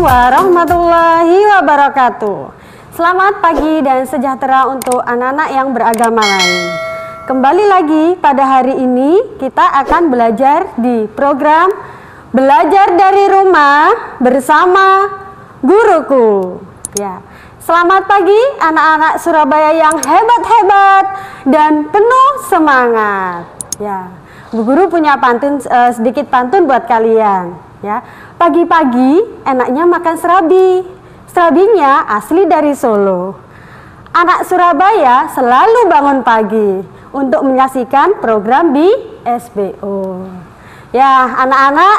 warahmatullahi wabarakatuh. Selamat pagi dan sejahtera untuk anak-anak yang beragama lain. Kembali lagi pada hari ini kita akan belajar di program Belajar dari Rumah bersama Guruku. Ya. Selamat pagi anak-anak Surabaya yang hebat-hebat dan penuh semangat. Ya. Bu Guru punya sedikit pantun buat kalian. Ya. Pagi-pagi enaknya makan serabi. Serabinya asli dari Solo. Anak Surabaya selalu bangun pagi untuk menyaksikan program di SBO. Ya, anak-anak,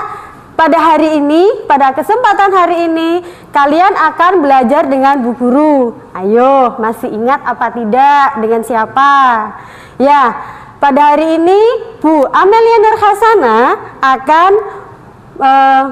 pada hari ini, pada kesempatan hari ini, kalian akan belajar dengan Bu Guru. Ayo, masih ingat apa tidak? Dengan siapa? Ya, pada hari ini Bu Amelia Nur Hasana akan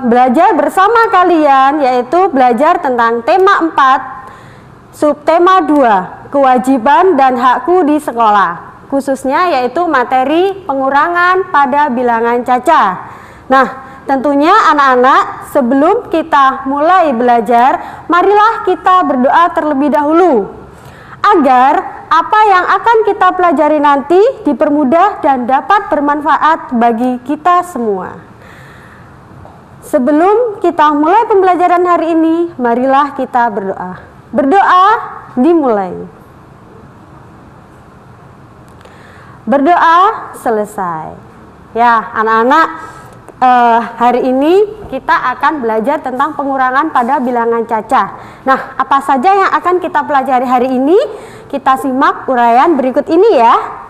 belajar bersama kalian, yaitu belajar tentang tema 4, subtema 2, kewajiban dan hakku di sekolah. Khususnya yaitu materi pengurangan pada bilangan caca. Nah, tentunya anak-anak, sebelum kita mulai belajar, marilah kita berdoa terlebih dahulu agar apa yang akan kita pelajari nanti dipermudah dan dapat bermanfaat bagi kita semua. Sebelum kita mulai pembelajaran hari ini, marilah kita berdoa. Berdoa dimulai. Berdoa selesai. Ya, anak-anak, hari ini kita akan belajar tentang pengurangan pada bilangan caca. Nah, apa saja yang akan kita pelajari hari ini? Kita simak uraian berikut ini ya.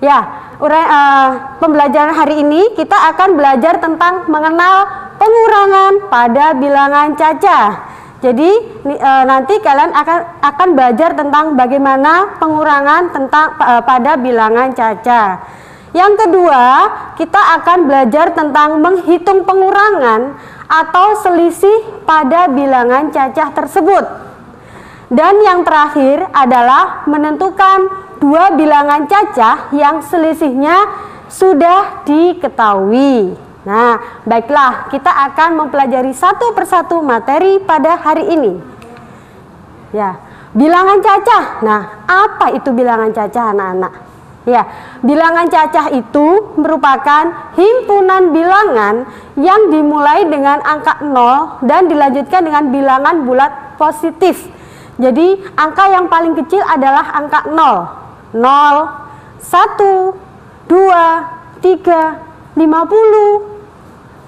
Ya, pembelajaran hari ini kita akan belajar tentang mengenal pengurangan pada bilangan caca. Jadi nanti kalian akan belajar tentang bagaimana pengurangan pada bilangan caca. Yang kedua, kita akan belajar tentang menghitung pengurangan atau selisih pada bilangan cacah tersebut. Dan yang terakhir adalah menentukan dua bilangan cacah yang selisihnya sudah diketahui. Nah, baiklah, kita akan mempelajari satu persatu materi pada hari ini. Ya, bilangan cacah. Nah, apa itu bilangan cacah, anak-anak? Ya, bilangan cacah itu merupakan himpunan bilangan yang dimulai dengan angka 0 dan dilanjutkan dengan bilangan bulat positif. Jadi, angka yang paling kecil adalah angka 0. 0, 1, 2, 3, 50,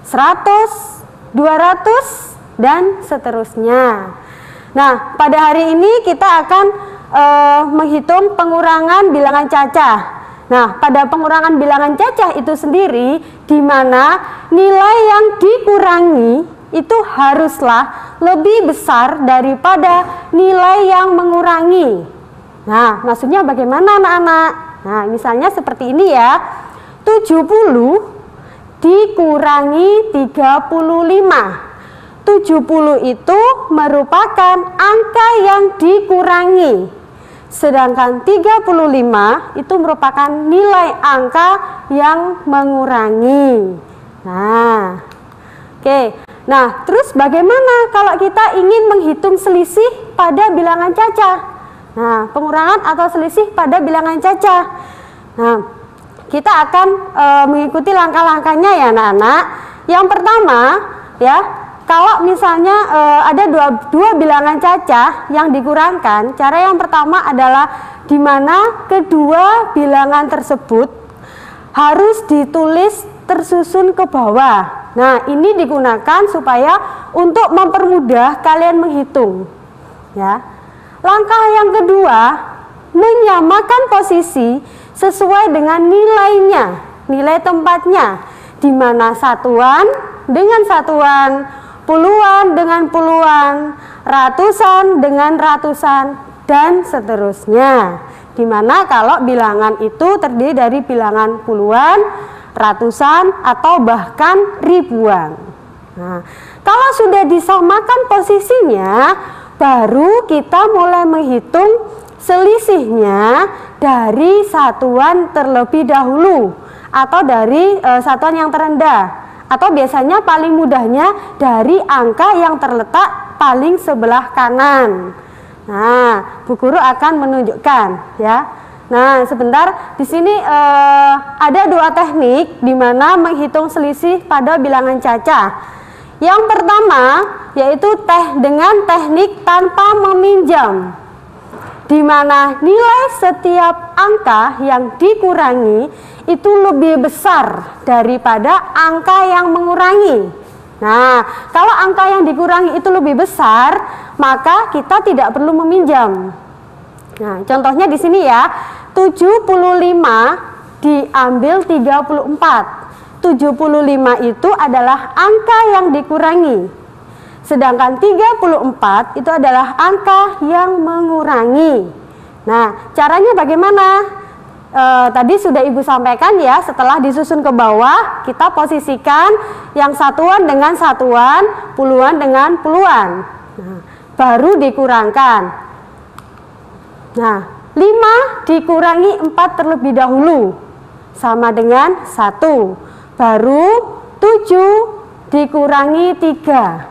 100, 200, dan seterusnya. Nah, pada hari ini kita akan menghitung pengurangan bilangan cacah. Nah, pada pengurangan bilangan cacah itu sendiri, di mana nilai yang dikurangi itu haruslah lebih besar daripada nilai yang mengurangi. Nah, maksudnya bagaimana anak-anak? Nah, misalnya seperti ini ya. 70 dikurangi 35. 70 itu merupakan angka yang dikurangi. Sedangkan 35 itu merupakan nilai angka yang mengurangi. Nah, oke. Nah, terus bagaimana kalau kita ingin menghitung selisih pada bilangan cacah? Nah, pengurangan atau selisih pada bilangan cacah. Nah, kita akan mengikuti langkah-langkahnya ya anak-anak. Yang pertama ya, kalau misalnya ada dua bilangan cacah yang dikurangkan, cara yang pertama adalah di mana kedua bilangan tersebut harus ditulis tersusun ke bawah. Nah, ini digunakan supaya untuk mempermudah kalian menghitung. Ya. Langkah yang kedua, menyamakan posisi sesuai dengan nilainya, nilai tempatnya, di mana satuan dengan satuan, puluhan dengan puluhan, ratusan dengan ratusan, dan seterusnya. Di mana kalau bilangan itu terdiri dari bilangan puluhan, ratusan, atau bahkan ribuan. Nah, kalau sudah disamakan posisinya, baru kita mulai menghitung selisihnya dari satuan terlebih dahulu atau dari satuan yang terendah atau biasanya paling mudahnya dari angka yang terletak paling sebelah kanan. Nah, Bu Guru akan menunjukkan ya. Nah, sebentar, di sini ada dua teknik di mana menghitung selisih pada bilangan cacah. Yang pertama yaitu dengan teknik tanpa meminjam, di mana nilai setiap angka yang dikurangi itu lebih besar daripada angka yang mengurangi. Nah, kalau angka yang dikurangi itu lebih besar, maka kita tidak perlu meminjam. Nah, contohnya di sini ya, 75 diambil 34. 75 itu adalah angka yang dikurangi. Sedangkan 34 itu adalah angka yang mengurangi. Nah, caranya bagaimana? Tadi sudah Ibu sampaikan ya, setelah disusun ke bawah, kita posisikan yang satuan dengan satuan, puluhan dengan puluhan. Nah, baru dikurangkan. Nah, 5 dikurangi 4 terlebih dahulu, sama dengan 1. Baru 7 dikurangi 3,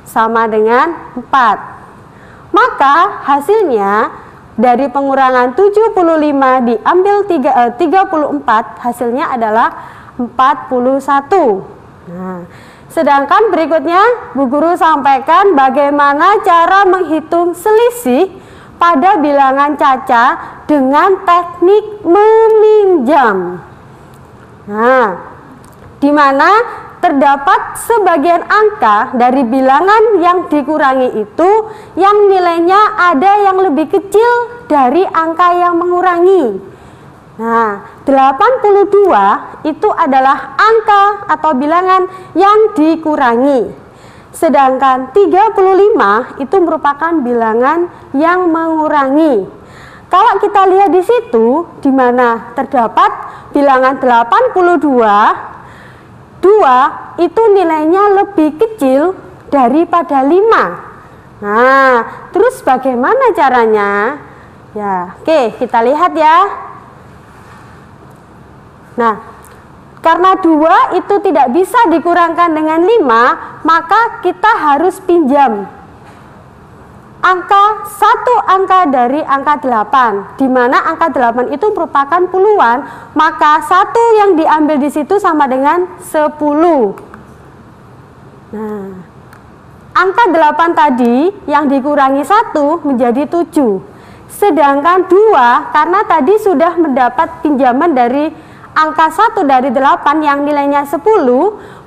sama dengan 4. Maka hasilnya dari pengurangan 75 diambil 34, hasilnya adalah 41. Nah, sedangkan berikutnya Bu Guru sampaikan bagaimana cara menghitung selisih pada bilangan cacah dengan teknik meminjam. Nah, di mana terdapat sebagian angka dari bilangan yang dikurangi itu yang nilainya ada yang lebih kecil dari angka yang mengurangi. Nah, 82 itu adalah angka atau bilangan yang dikurangi. Sedangkan 35 itu merupakan bilangan yang mengurangi. Kalau kita lihat di situ, di mana terdapat bilangan 82, 2 itu nilainya lebih kecil daripada 5. Nah, terus bagaimana caranya? Ya, oke, kita lihat ya. Nah, karena 2 itu tidak bisa dikurangkan dengan 5, maka kita harus pinjam satu angka dari angka 8, di mana angka 8 itu merupakan puluhan, maka 1 yang diambil di situ sama dengan 10. Nah, angka 8 tadi yang dikurangi 1 menjadi 7. Sedangkan 2 karena tadi sudah mendapat pinjaman dari angka 1 dari 8 yang nilainya 10,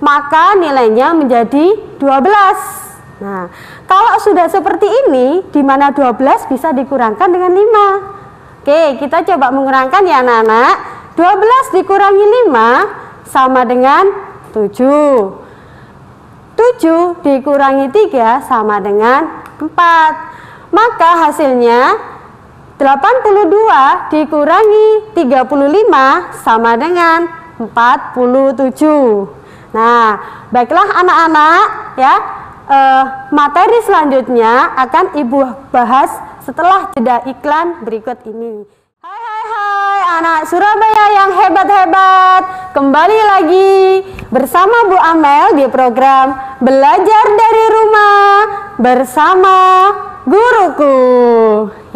maka nilainya menjadi 12. Nah, kalau sudah seperti ini, di mana 12 bisa dikurangkan dengan 5. Oke, kita coba mengurangkan ya anak-anak. 12 dikurangi 5 sama dengan 7. 7 dikurangi 3 sama dengan 4. Maka hasilnya 82 dikurangi 35 sama dengan 47. Nah, baiklah anak-anak ya. Materi selanjutnya akan Ibu bahas setelah jeda iklan berikut ini. Hai anak Surabaya yang hebat-hebat, kembali lagi bersama Bu Amel di program Belajar dari Rumah bersama Guruku.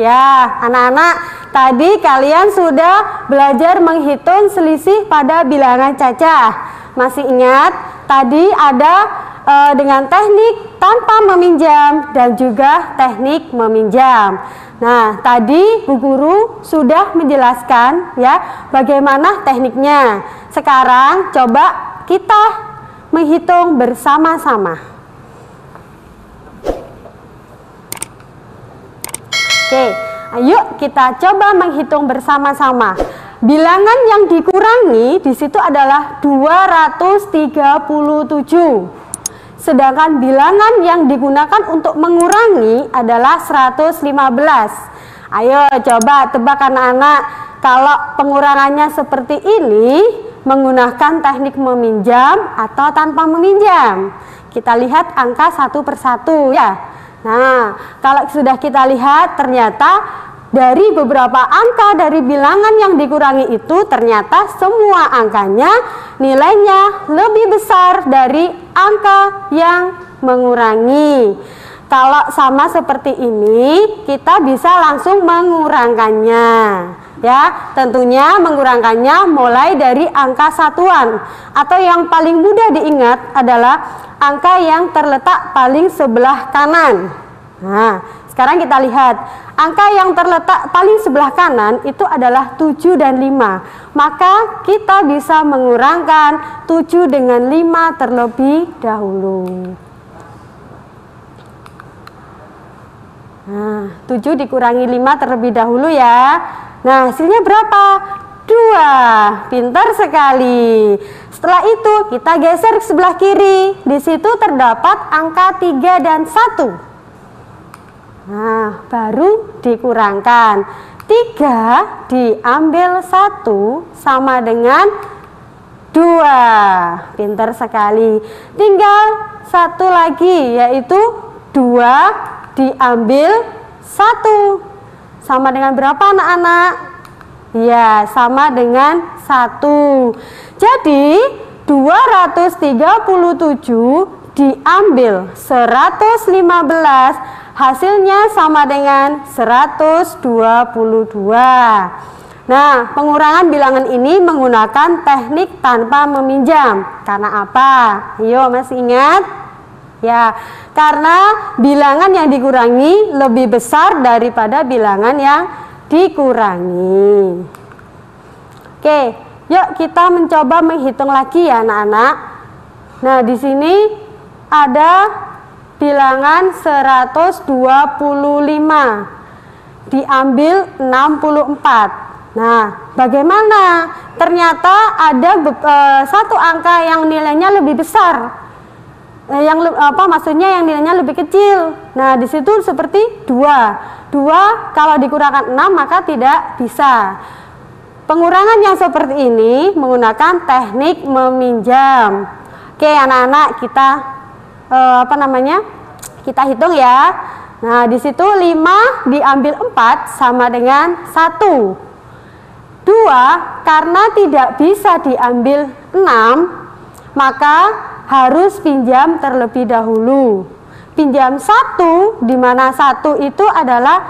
Ya anak-anak, tadi kalian sudah belajar menghitung selisih pada bilangan cacah. Masih ingat tadi ada dengan teknik tanpa meminjam dan juga teknik meminjam. Nah, tadi Bu Guru sudah menjelaskan ya bagaimana tekniknya. Sekarang coba kita menghitung bersama-sama. Oke, ayo kita coba menghitung bersama-sama. Bilangan yang dikurangi di situ adalah 237. Sedangkan bilangan yang digunakan untuk mengurangi adalah 115. Ayo coba tebak anak-anak, kalau pengurangannya seperti ini menggunakan teknik meminjam atau tanpa meminjam. Kita lihat angka satu persatu ya. Nah, kalau sudah kita lihat ternyata dari beberapa angka dari bilangan yang dikurangi itu ternyata semua angkanya nilainya lebih besar dari angka yang mengurangi. Kalau sama seperti ini, kita bisa langsung mengurangkannya. Ya, tentunya mengurangkannya mulai dari angka satuan atau yang paling mudah diingat adalah angka yang terletak paling sebelah kanan. Nah, sekarang kita lihat angka yang terletak paling sebelah kanan itu adalah 7 dan 5. Maka kita bisa mengurangkan 7 dengan 5 terlebih dahulu. Nah, 7 dikurangi 5 terlebih dahulu ya. Nah, hasilnya berapa? 2. Pintar sekali. Setelah itu kita geser ke sebelah kiri. Di situ terdapat angka 3 dan 1. Nah, baru dikurangkan. 3 diambil 1 sama dengan 2. Pintar sekali. Tinggal satu lagi, yaitu 2 diambil 1. Sama dengan berapa anak-anak? Ya, sama dengan 1. Jadi 237 diambil 115, hasilnya sama dengan 122. Nah, pengurangan bilangan ini menggunakan teknik tanpa meminjam. Karena apa? Ayo, masih ingat? Ya, karena bilangan yang dikurangi lebih besar daripada bilangan yang dikurangi. Oke, yuk kita mencoba menghitung lagi ya anak-anak. Nah, di sini ada bilangan 125 diambil 64. Nah, bagaimana? Ternyata ada satu angka yang nilainya lebih besar. Maksudnya yang nilainya lebih kecil. Nah, di situ seperti 2 kalau dikurangkan 6 maka tidak bisa. Pengurangan yang seperti ini menggunakan teknik meminjam. Oke anak-anak, kita kita hitung ya. Nah, di situ 5 diambil 4 sama dengan 1. 2 karena tidak bisa diambil 6 maka harus pinjam terlebih dahulu. Pinjam 1, di mana 1 itu adalah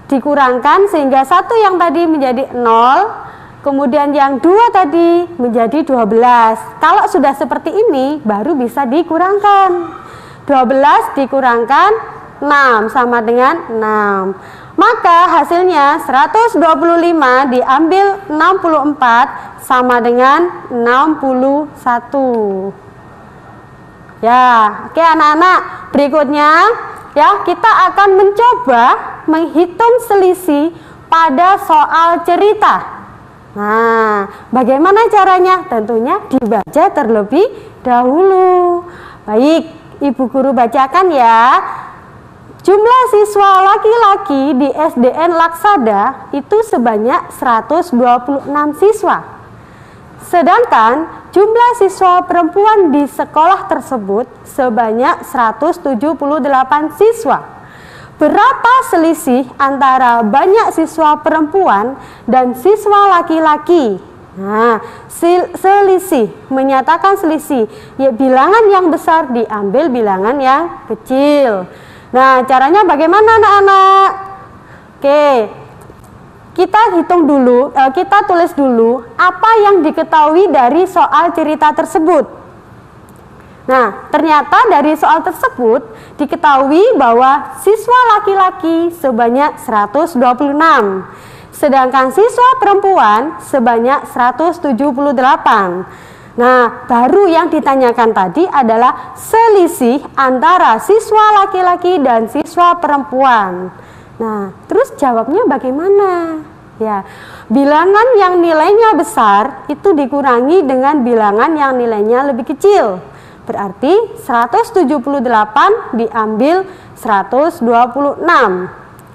dikurangkan sehingga 1 yang tadi menjadi 0, kemudian yang 2 tadi menjadi 12. Kalau sudah seperti ini baru bisa dikurangkan. 12 dikurangkan 6 sama dengan 6. Maka hasilnya 125 diambil 64 sama dengan 61. Ya, oke anak-anak, berikutnya ya kita akan mencoba menghitung selisih pada soal cerita. Nah, bagaimana caranya? Tentunya dibaca terlebih dahulu. Baik, Ibu Guru bacakan ya. Jumlah siswa laki-laki di SDN Laksada itu sebanyak 126 siswa. Sedangkan jumlah siswa perempuan di sekolah tersebut sebanyak 178 siswa. Berapa selisih antara banyak siswa perempuan dan siswa laki-laki? Nah, selisih, menyatakan selisih, ya bilangan yang besar diambil bilangan yang kecil. Nah, caranya bagaimana anak-anak? Oke, kita hitung dulu, kita tulis dulu apa yang diketahui dari soal cerita tersebut. Nah, ternyata dari soal tersebut diketahui bahwa siswa laki-laki sebanyak 126, sedangkan siswa perempuan sebanyak 178. Nah, baru yang ditanyakan tadi adalah selisih antara siswa laki-laki dan siswa perempuan. Nah, terus jawabnya bagaimana? Ya, bilangan yang nilainya besar itu dikurangi dengan bilangan yang nilainya lebih kecil. Berarti 178 diambil 126.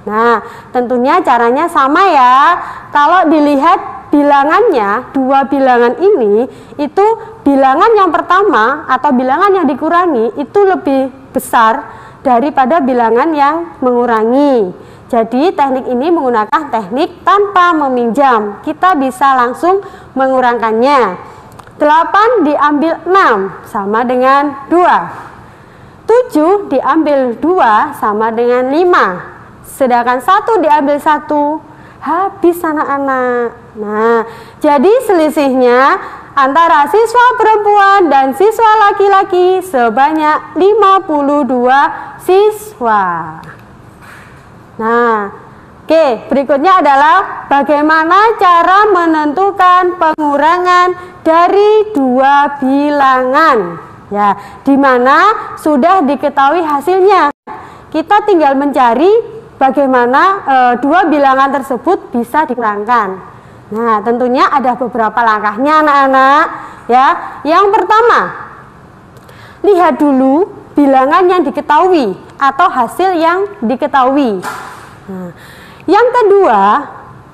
Nah, tentunya caranya sama ya. Kalau dilihat bilangannya, dua bilangan ini, itu bilangan yang pertama atau bilangan yang dikurangi itu lebih besar daripada bilangan yang mengurangi. Jadi teknik ini menggunakan teknik tanpa meminjam. Kita bisa langsung mengurangkannya. 8 diambil 6 sama dengan 2. 7 diambil 2 sama dengan 5. Sedangkan 1 diambil 1 habis anak-anak. Nah, jadi selisihnya antara siswa perempuan dan siswa laki-laki sebanyak 52 siswa. Nah, oke, berikutnya adalah bagaimana cara menentukan pengurangan dari dua bilangan. Ya, di mana sudah diketahui hasilnya. Kita tinggal mencari bagaimana dua bilangan tersebut bisa dikurangkan. Nah, tentunya ada beberapa langkahnya anak-anak. Ya, yang pertama, lihat dulu bilangan yang diketahui atau hasil yang diketahui. Nah, yang kedua,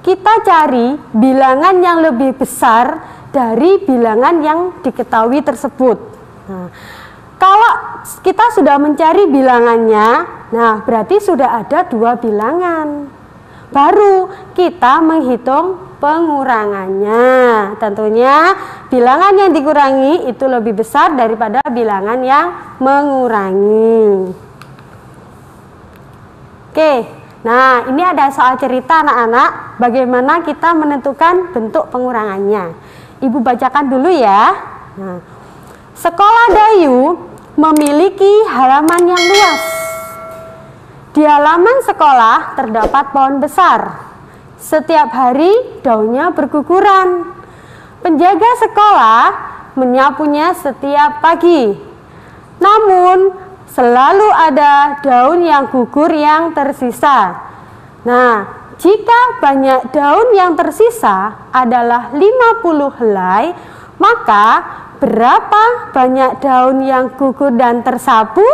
kita cari bilangan yang lebih besar dari bilangan yang diketahui tersebut. Nah, kalau kita sudah mencari bilangannya, nah berarti sudah ada dua bilangan. Baru kita menghitung pengurangannya. Tentunya bilangan yang dikurangi itu lebih besar daripada bilangan yang mengurangi. Oke, nah ini ada soal cerita anak-anak, bagaimana kita menentukan bentuk pengurangannya. Ibu bacakan dulu ya. Nah, sekolah Dayu memiliki halaman yang luas. Di halaman sekolah terdapat pohon besar. Setiap hari daunnya berguguran. Penjaga sekolah menyapunya setiap pagi. Namun selalu ada daun yang gugur yang tersisa. Nah, jika banyak daun yang tersisa adalah 50 helai, maka berapa banyak daun yang gugur dan tersapu?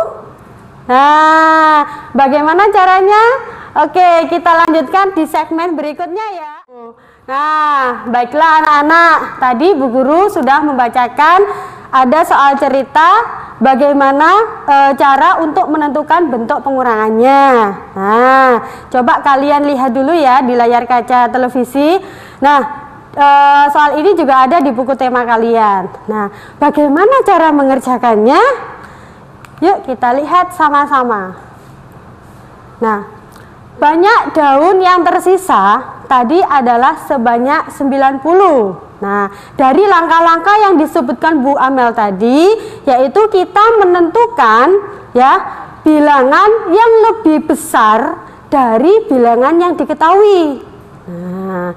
Nah, bagaimana caranya? Oke, kita lanjutkan di segmen berikutnya ya. Nah, baiklah anak-anak, tadi Bu Guru sudah membacakan ada soal cerita bagaimana cara untuk menentukan bentuk pengurangannya. Nah, coba kalian lihat dulu ya di layar kaca televisi. Nah, soal ini juga ada di buku tema kalian. Nah, bagaimana cara mengerjakannya? Yuk kita lihat sama-sama. Nah, banyak daun yang tersisa tadi adalah sebanyak 90. Nah, dari langkah-langkah yang disebutkan Bu Amel tadi, yaitu kita menentukan ya bilangan yang lebih besar dari bilangan yang diketahui. Nah,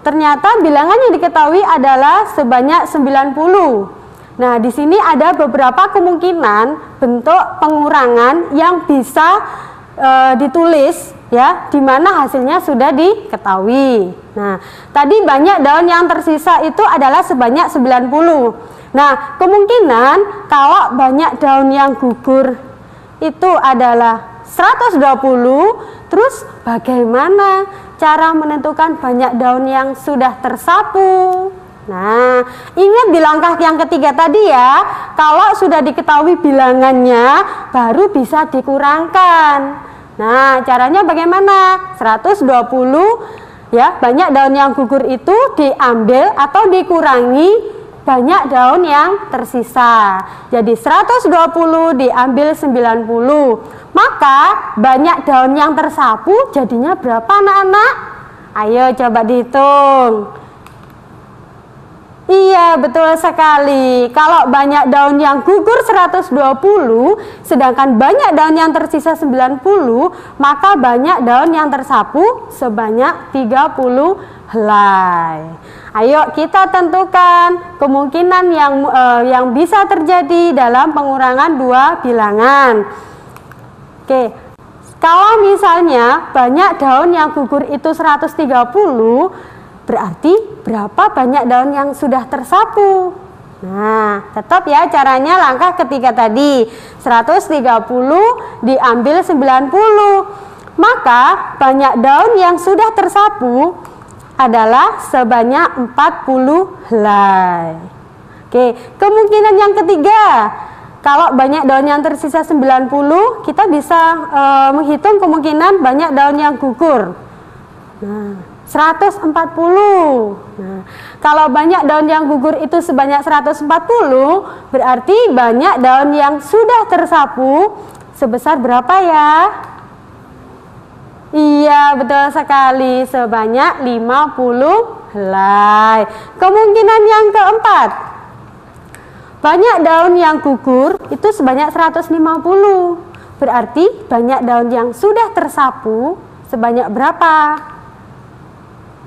ternyata bilangan yang diketahui adalah sebanyak 90. Nah, di sini ada beberapa kemungkinan bentuk pengurangan yang bisa ditulis ya, di mana hasilnya sudah diketahui. Nah, tadi banyak daun yang tersisa itu adalah sebanyak 90. Nah, kemungkinan kalau banyak daun yang gugur itu adalah 120. Terus bagaimana cara menentukan banyak daun yang sudah tersapu? Nah, ingat di langkah yang ketiga tadi ya, kalau sudah diketahui bilangannya baru bisa dikurangkan. Nah, caranya bagaimana? 120 ya, banyak daun yang gugur itu diambil atau dikurangi banyak daun yang tersisa. Jadi 120 diambil 90. Maka banyak daun yang tersapu jadinya berapa anak-anak? Ayo coba dihitung. Iya, betul sekali. Kalau banyak daun yang gugur 120, sedangkan banyak daun yang tersisa 90, maka banyak daun yang tersapu sebanyak 30 helai. Ayo kita tentukan kemungkinan yang bisa terjadi dalam pengurangan dua bilangan. Oke, kalau misalnya banyak daun yang gugur itu 130, berarti berapa banyak daun yang sudah tersapu? Nah, tetap ya caranya langkah ketiga tadi. 130 diambil 90. Maka banyak daun yang sudah tersapu adalah sebanyak 40 helai. Oke, kemungkinan yang ketiga. kalau banyak daun yang tersisa 90, kita bisa menghitung kemungkinan banyak daun yang gugur. Nah, 140. Nah, kalau banyak daun yang gugur itu sebanyak 140, berarti banyak daun yang sudah tersapu sebesar berapa ya? Iya, betul sekali, sebanyak 50 helai. Kemungkinan yang keempat, banyak daun yang gugur itu sebanyak 150. Berarti banyak daun yang sudah tersapu sebanyak berapa?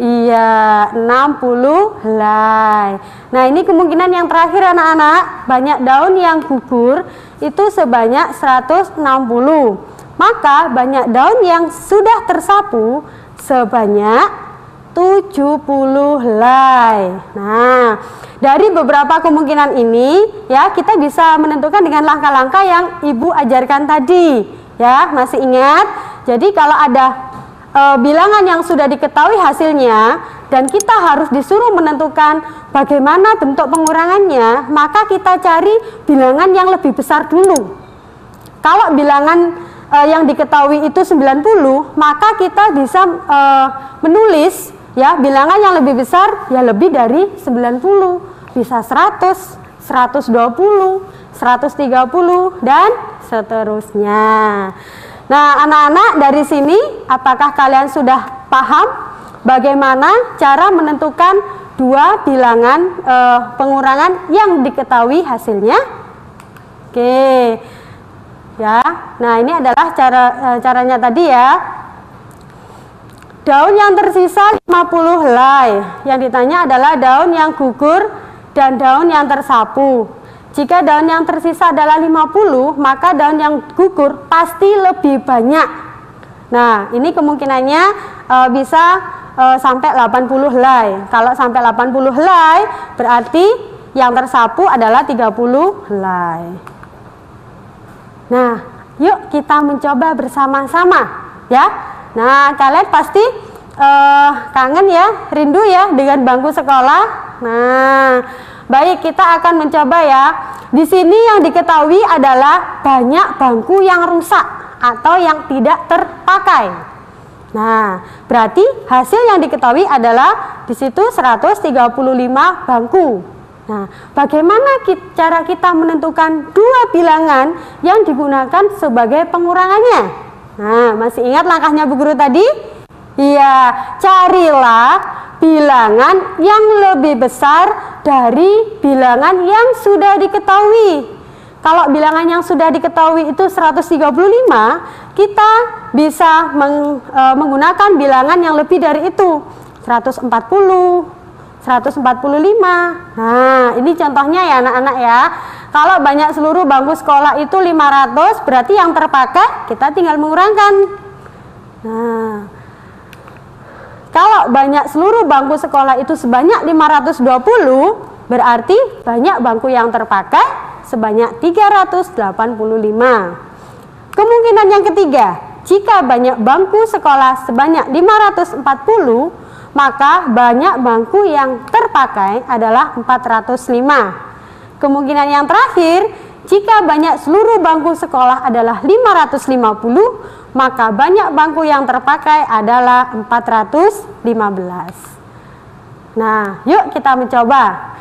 Iya, 60 helai. Nah, ini kemungkinan yang terakhir anak-anak, banyak daun yang gugur itu sebanyak 160. Maka banyak daun yang sudah tersapu sebanyak 70 helai. Nah, dari beberapa kemungkinan ini ya, kita bisa menentukan dengan langkah-langkah yang Ibu ajarkan tadi. Ya, masih ingat? Jadi kalau ada bilangan yang sudah diketahui hasilnya dan kita harus disuruh menentukan bagaimana bentuk pengurangannya, maka kita cari bilangan yang lebih besar dulu. Kalau bilangan yang diketahui itu 90, maka kita bisa menulis ya bilangan yang lebih besar ya lebih dari 90, bisa 100, 120, 130 dan seterusnya. Nah, anak-anak, dari sini apakah kalian sudah paham bagaimana cara menentukan dua bilangan pengurangan yang diketahui hasilnya? Oke. Ya. Nah, ini adalah caranya tadi ya. Daun yang tersisa 50 helai. Yang ditanya adalah daun yang gugur dan daun yang tersapu. Jika daun yang tersisa adalah 50, maka daun yang gugur pasti lebih banyak. Nah, ini kemungkinannya bisa sampai 80 helai. Kalau sampai 80 helai, berarti yang tersapu adalah 30 helai. Nah, yuk kita mencoba bersama-sama ya. Nah, kalian pasti kangen ya, rindu ya dengan bangku sekolah. Nah, baik, kita akan mencoba ya. Di sini yang diketahui adalah banyak bangku yang rusak atau yang tidak terpakai. Nah, berarti hasil yang diketahui adalah di situ 135 bangku. Nah, bagaimana cara kita menentukan dua bilangan yang digunakan sebagai pengurangannya? Nah, masih ingat langkahnya Bu Guru tadi? Iya, carilah bilangan yang lebih besar dari bilangan yang sudah diketahui. Kalau bilangan yang sudah diketahui itu 135, kita bisa menggunakan bilangan yang lebih dari itu, 140, 145. Nah, ini contohnya ya anak-anak ya. Kalau banyak seluruh bangku sekolah itu 500, berarti yang terpakai kita tinggal mengurangkan. Nah, kalau banyak seluruh bangku sekolah itu sebanyak 520, berarti banyak bangku yang terpakai sebanyak 385. Kemungkinan yang ketiga, jika banyak bangku sekolah sebanyak 540, maka banyak bangku yang terpakai adalah 405. Kemungkinan yang terakhir, jika banyak seluruh bangku sekolah adalah 550, maka banyak bangku yang terpakai adalah 415. Nah, yuk kita mencoba.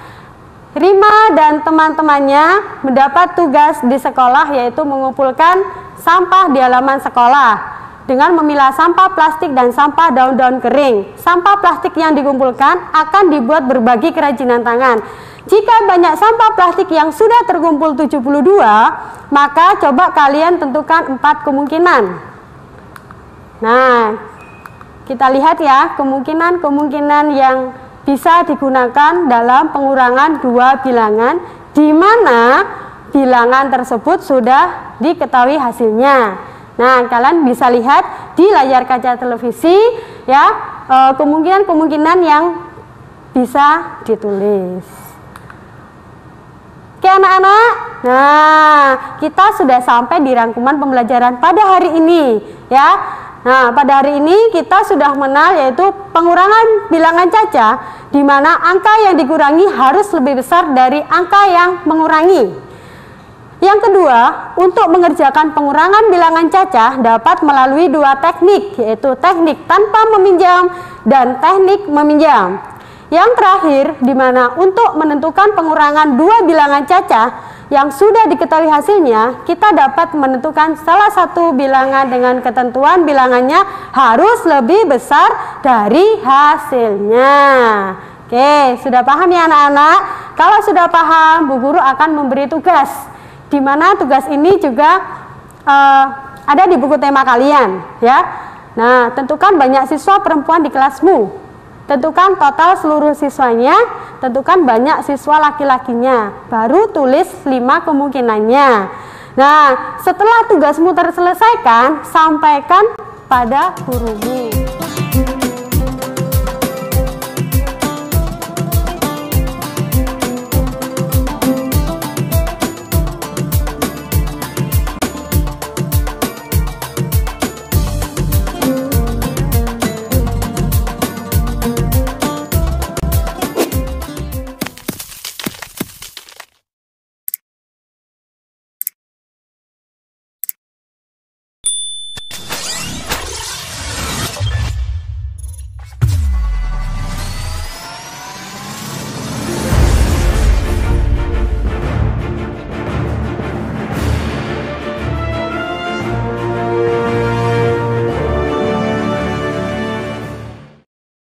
Rima dan teman-temannya mendapat tugas di sekolah, yaitu mengumpulkan sampah di halaman sekolah dengan memilah sampah plastik dan sampah daun-daun kering. Sampah plastik yang dikumpulkan akan dibuat berbagai kerajinan tangan. Jika banyak sampah plastik yang sudah terkumpul 72, maka coba kalian tentukan 4 kemungkinan. Nah, kita lihat ya kemungkinan-kemungkinan yang bisa digunakan dalam pengurangan dua bilangan, di mana bilangan tersebut sudah diketahui hasilnya. Nah, kalian bisa lihat di layar kaca televisi ya kemungkinan-kemungkinan yang bisa ditulis. Oke anak-anak, nah kita sudah sampai di rangkuman pembelajaran pada hari ini ya. Nah, pada hari ini kita sudah mengenal yaitu pengurangan bilangan caca, di mana angka yang dikurangi harus lebih besar dari angka yang mengurangi. Yang kedua, untuk mengerjakan pengurangan bilangan cacah dapat melalui dua teknik, yaitu teknik tanpa meminjam dan teknik meminjam. Yang terakhir, di mana untuk menentukan pengurangan dua bilangan cacah yang sudah diketahui hasilnya, kita dapat menentukan salah satu bilangan dengan ketentuan bilangannya harus lebih besar dari hasilnya. Oke, sudah paham ya anak-anak? Kalau sudah paham, Bu Guru akan memberi tugas, di mana tugas ini juga ada di buku tema kalian, ya. Nah, tentukan banyak siswa perempuan di kelasmu. Tentukan total seluruh siswanya, tentukan banyak siswa laki-lakinya. Baru tulis 5 kemungkinannya. Nah, setelah tugasmu terselesaikan, sampaikan pada gurumu.